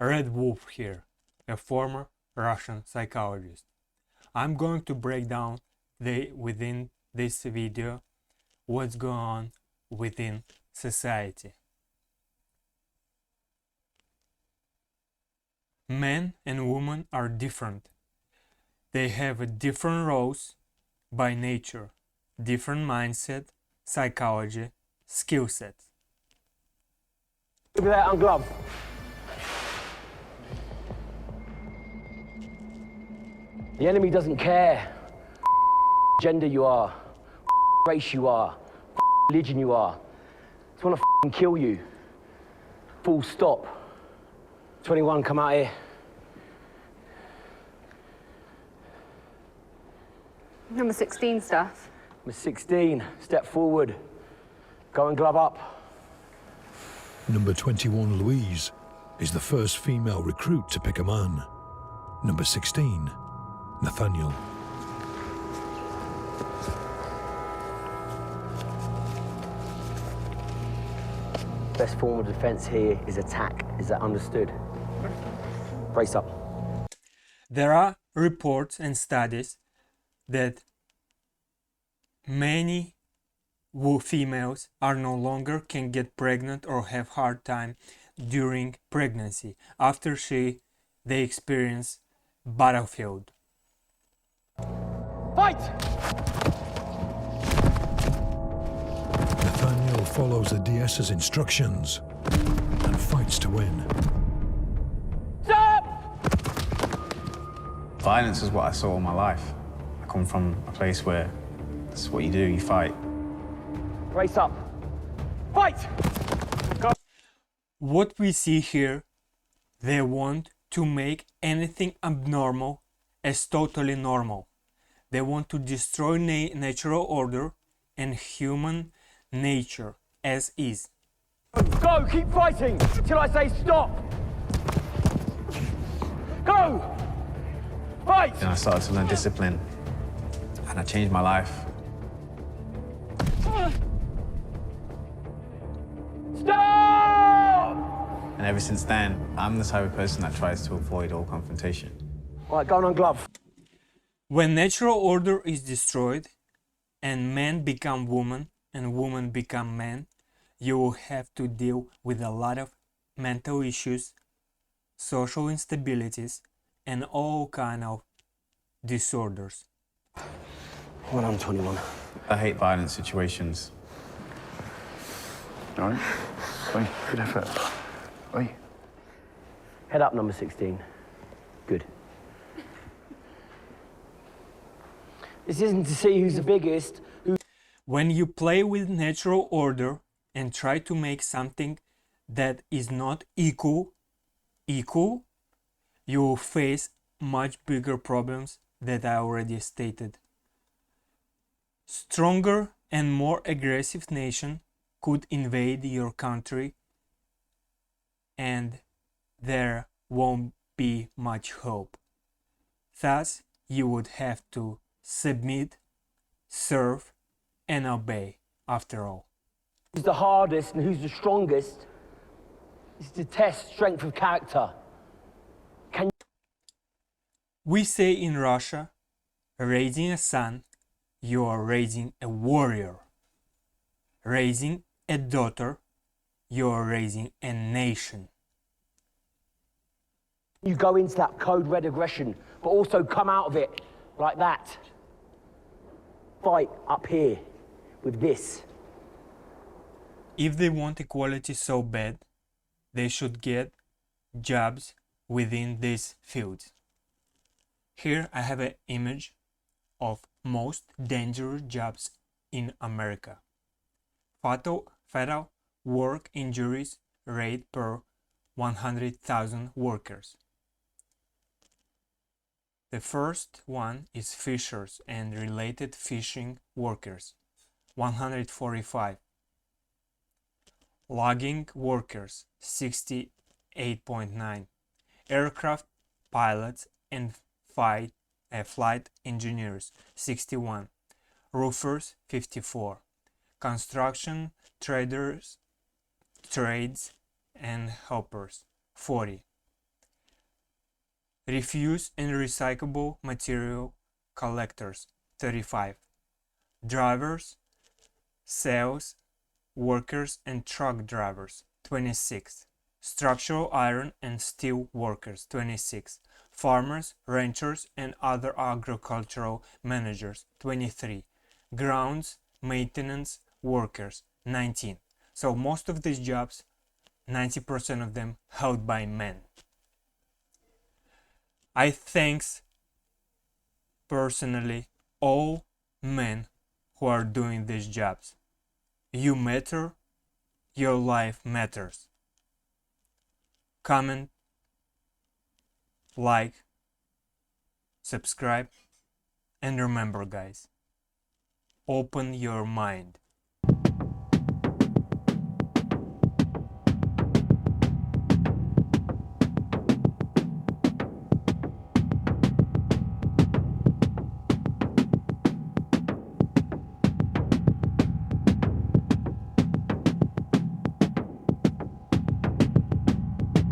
Red Wolf here, a former Russian psychologist. I'm going to break down within this video what's going on within society. Men and women are different. They have different roles by nature, different mindset, psychology, skill sets. Look at that ungloved. The enemy doesn't care gender you are, race you are, religion you are. They want to kill you. Full stop. 21, come out here. Number 16 stuff. Number 16, step forward. Go and glove up. Number 21, Louise, is the first female recruit to pick a man. Number 16, Nathaniel. Best form of defense here is attack. Is that understood? Brace up. There are reports and studies that many females are no longer can get pregnant or have hard time during pregnancy after they experience battlefield. Fight! Nathaniel follows the DS's instructions and fights to win. Stop! Violence is what I saw all my life. I come from a place where that's what you do, you fight. Brace up. Fight! Go. What we see here, they want to make anything abnormal as totally normal. They want to destroy natural order and human nature as is. Go, keep fighting till I say stop. Go! Fight! Then I started to learn discipline and I changed my life. Stop! And ever since then, I'm the type of person that tries to avoid all confrontation. All right, go on glove. When natural order is destroyed and men become women and women become men, you will have to deal with a lot of mental issues, social instabilities, and all kind of disorders. When I'm 21. I hate violent situations. All right. Oi, good effort. Oi. Head up, number 16. Good. This isn't to see who's the biggest. When you play with natural order and try to make something that is not equal, you will face much bigger problems that I already stated. Stronger and more aggressive nation could invade your country and there won't be much hope. Thus, you would have to submit, serve, and obey after all. Who's the hardest and who's the strongest is to test strength of character. We say in Russia, raising a son, you are raising a warrior. Raising a daughter, you are raising a nation. You go into that code red aggression, but also come out of it like that. Fight up here with this. If they want equality so bad, they should get jobs within these fields. Here I have an image of most dangerous jobs in America. Fatal work injuries rate per 100,000 workers. The first one is fishers and related fishing workers, 145. Logging workers, 68.9. Aircraft pilots and flight engineers, 61. Roofers, 54. Construction trades and helpers, 40. refuse and recyclable material collectors, 35. Drivers, sales workers and truck drivers, 26. Structural iron and steel workers, 26. Farmers, ranchers and other agricultural managers, 23. Grounds maintenance workers, 19. So most of these jobs, 90% of them held by men. I thanks personally all men who are doing these jobs. You matter, your life matters. Comment, like, subscribe, and remember guys, open your mind.